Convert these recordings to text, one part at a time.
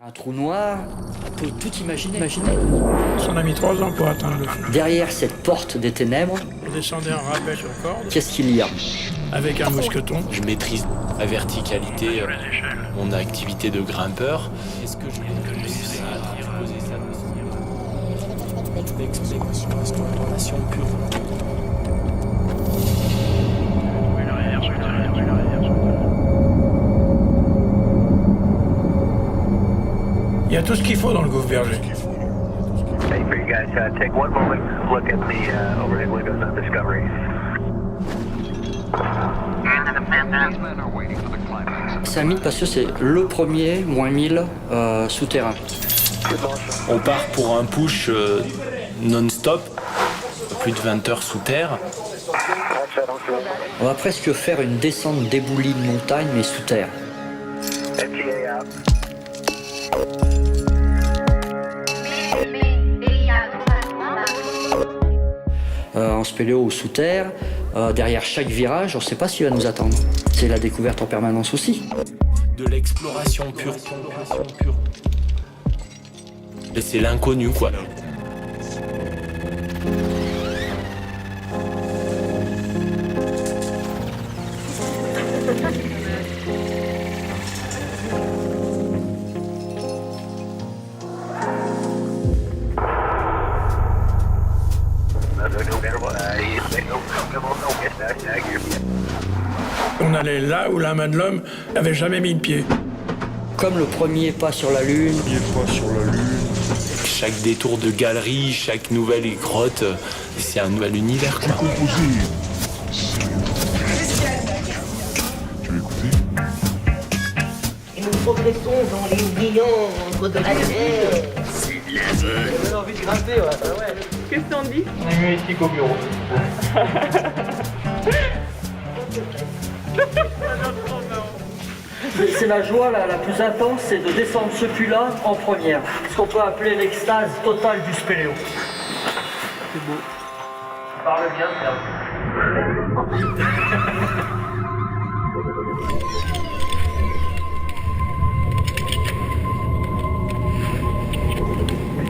Un trou noir, on peut tout imaginer. On a mis 3 ans pour atteindre le fond. Derrière cette porte des ténèbres, On descendait en rappel sur corde qu'est-ce qu'il y a? avec un mousqueton. Je maîtrise la verticalité, mon activité de grimpeur. Est-ce que je vais réussir à poser ça d'exploration pure? Il y a tout ce qu'il faut dans le Gouffre Berger. Hey, for you guys, take one moment, look at the overhead windows on Discovery. C'est un mythe parce que c'est le premier moins 1000 souterrain. On part pour un push non-stop, plus de 20 heures sous terre. On va presque faire une descente d'éboulis de montagne mais sous terre. FTA out. En spéléo ou sous terre, derrière chaque virage, on ne sait pas ce qui va nous attendre. C'est la découverte en permanence aussi. De l'exploration pure. Et c'est l'inconnu, quoi. On allait là où la main de l'homme n'avait jamais mis le pied. Comme le premier pas sur la Lune, Chaque détour de galerie, chaque nouvelle grotte, c'est un nouvel univers, quoi. Et nous progressons dans les méandres de la terre. J'ai envie de grimper, ouais. Qu'est-ce que t'en dis? On est mieux ici qu'au bureau. c'est la joie la plus intense, c'est de descendre ce puits-là en première. Ce qu'on peut appeler l'extase totale du spéléo. C'est beau. Parle bien, Serge.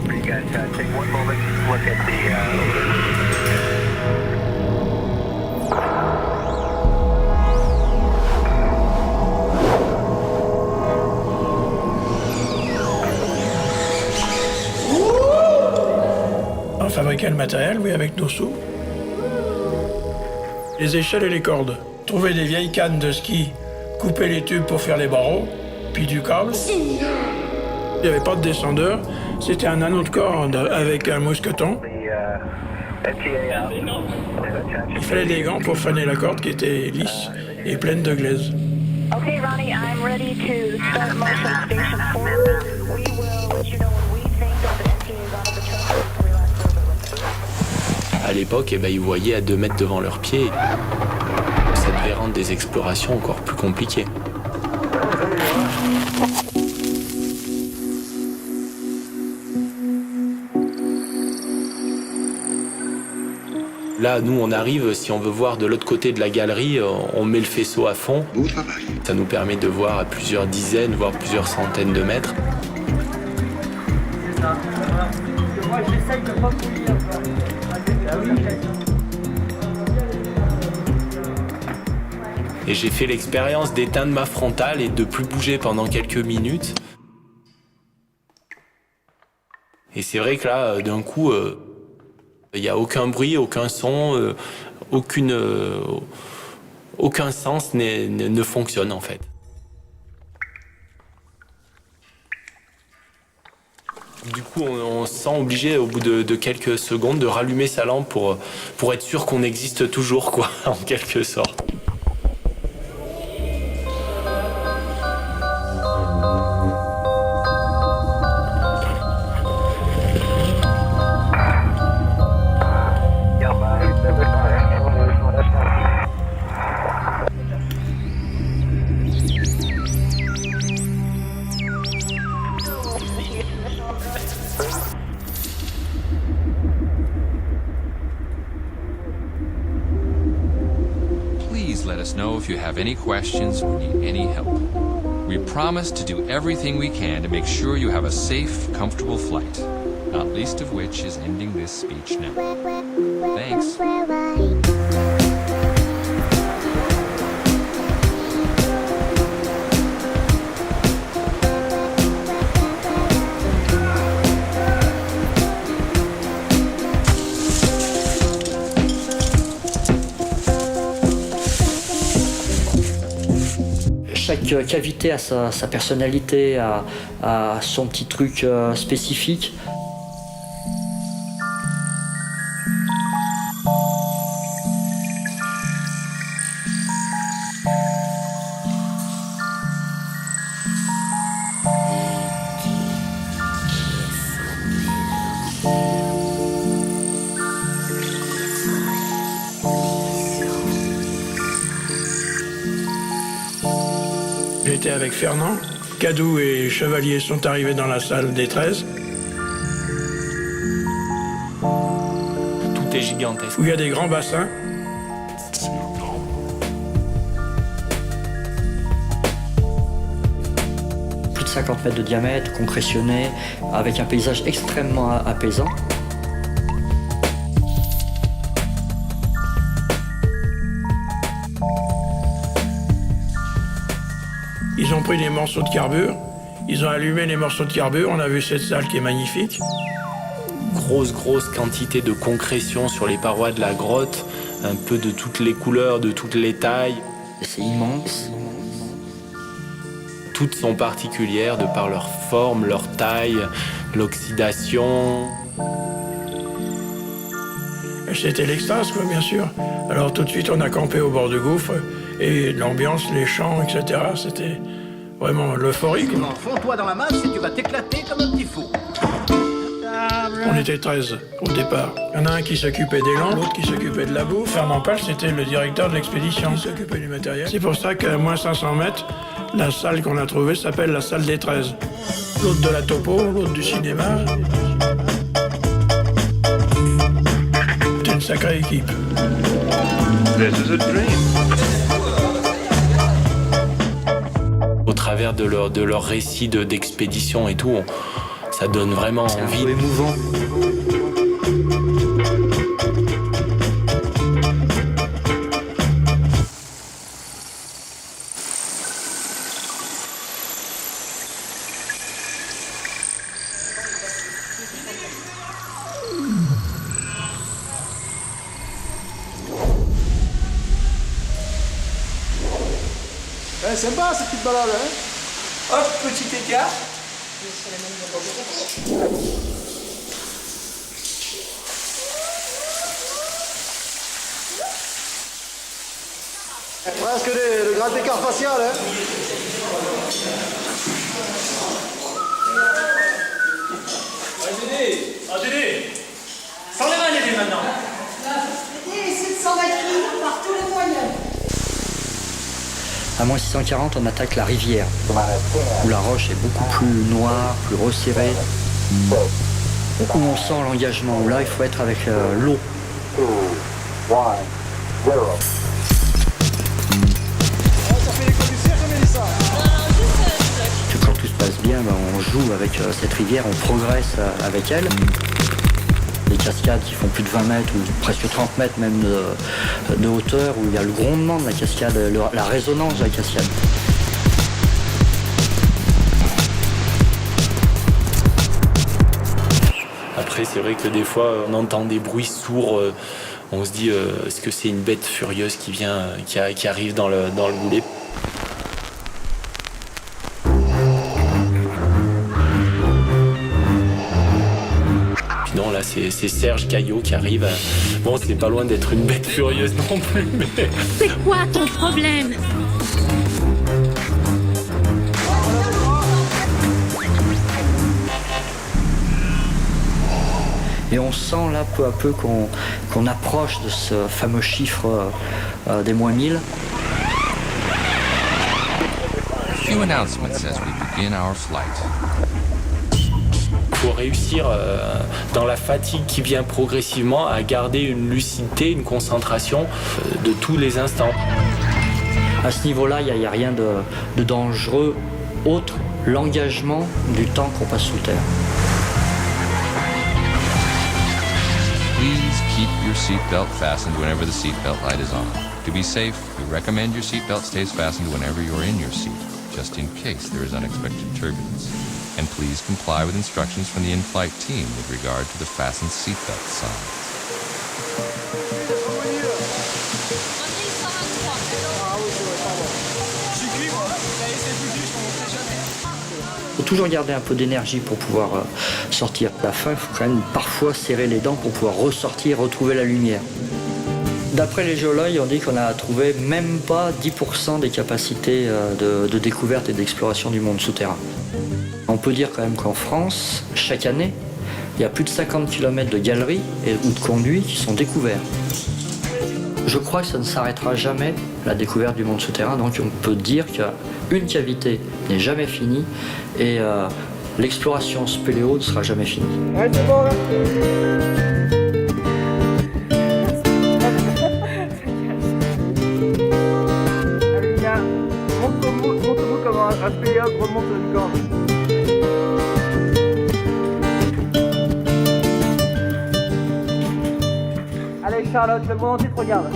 For you guys, take one moment, look at the On fabriquait le matériel, oui, avec nos sous. Les échelles et les cordes. Trouver des vieilles cannes de ski, couper les tubes pour faire les barreaux, puis du câble. Il n'y avait pas de descendeur, c'était un anneau de corde avec un mousqueton. FTA out. Il fallait des gants pour faner la corde qui était lisse et pleine de glaise. Okay, Ronnie, I'm ready to start motion station 4. We will let you know when we think that the FTA is out of the truck. Relax a little bit. À l'époque, ils voyaient à 2 mètres devant leurs pieds. Ça devait rendre des explorations encore plus compliquées. Là, nous, on arrive, si on veut voir de l'autre côté de la galerie, on met le faisceau à fond. Ça nous permet de voir à plusieurs dizaines, voire plusieurs centaines de mètres. Moi j'essaye de pas courir. Et j'ai fait l'expérience d'éteindre ma frontale et de plus bouger pendant quelques minutes. Et c'est vrai que là, d'un coup, il n'y a aucun bruit, aucun son, aucun sens ne fonctionne en fait. Du coup, on se sent obligé, au bout de quelques secondes, de rallumer sa lampe pour être sûr qu'on existe toujours, quoi, en quelque sorte. Please let us know if you have any questions or need any help. We we promise to do everything we can to make sure you have a safe, comfortable flight, not least of which is ending this speech now. Thanks. Chaque cavité a sa personnalité, a son petit truc spécifique. J'étais avec Fernand. Cadou et Chevalier sont arrivés dans la salle des 13, Tout est gigantesque. où il y a des grands bassins. Plus de 50 mètres de diamètre, concrétionné, avec un paysage extrêmement apaisant. Ils ont pris des morceaux de carbure, ils ont allumé les morceaux de carbure, on a vu cette salle qui est magnifique. Grosse quantité de concrétion sur les parois de la grotte, un peu de toutes les couleurs, de toutes les tailles. C'est immense. Toutes sont particulières de par leur forme, leur taille, l'oxydation. C'était l'extase, quoi, bien sûr. Alors tout de suite, on a campé au bord du gouffre, et l'ambiance, les chants, etc., c'était vraiment l'euphorie, quoi. Fonds-toi dans la masse et tu vas t'éclater comme un petit fou. On était 13 au départ. Il y en a un qui s'occupait des lampes, l'autre qui s'occupait de la bouffe. Fernand Pal, c'était le directeur de l'expédition. Il s'occupait du matériel. C'est pour ça qu'à moins 500 mètres, la salle qu'on a trouvée s'appelle la salle des 13. L'autre de la topo, l'autre du cinéma. C'était une sacrée équipe. This is a dream. Au travers de leur récit d'expédition et tout, ça donne vraiment envie. C'est émouvant. Sympa cette petite balade, hein? Hop, petit écart. Presque le grand écart facial, hein? Dédé, sans les mains, Dédé, maintenant. Essaie de s'en mettre par tous les moyens. À moins 640, on attaque la rivière, où la roche est beaucoup plus noire, plus resserrée, où on sent l'engagement, où là il faut être avec l'eau. Que quand tout se passe bien, ben, on joue avec cette rivière, on progresse avec elle. Des cascades qui font plus de 20 mètres ou presque 30 mètres même de hauteur, où il y a le grondement de la cascade, la résonance de la cascade. Après, c'est vrai que des fois, on entend des bruits sourds. On se dit, est-ce que c'est une bête furieuse qui vient, qui arrive dans le goulet? Non, là, c'est Serge Caillot qui arrive. Bon, c'est pas loin d'être une bête furieuse non plus, mais... C'est quoi ton problème? Et on sent là peu à peu qu'on approche de ce fameux chiffre des moins 1000. Few announcements as we begin our flight. Il faut réussir, dans la fatigue qui vient progressivement, à garder une lucidité, une concentration de tous les instants. À ce niveau-là, il n'y a rien de dangereux autre l'engagement du temps qu'on passe sous terre. Please keep your seatbelt fastened whenever the seatbelt light is on. To be safe, we recommend your seatbelt stays fastened whenever you're in your seat, just in case there is unexpected turbulence. And please comply with instructions from the in-flight team with regard to the fastened seatbelt signs. Il faut toujours garder un peu d'énergie pour pouvoir sortir. À la fin, il faut quand même parfois serrer les dents pour pouvoir ressortir, retrouver la lumière. D'après les géologues, on dit qu'on a trouvé même pas 10% des capacités de découverte et d'exploration du monde souterrain. On peut dire quand même qu'en France, chaque année, il y a plus de 50 km de galeries ou de conduits qui sont découverts. Je crois que ça ne s'arrêtera jamais, la découverte du monde souterrain, donc on peut dire qu'une cavité n'est jamais finie et l'exploration spéléo ne sera jamais finie. Ouais, c'est bon, là. Allez, viens. Montre-nous comment un spéléologue remonte une corde. Allez, Charlotte, le monde entier te regarde.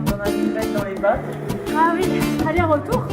On a une mètre dans les bacs. Ah oui, aller-retour.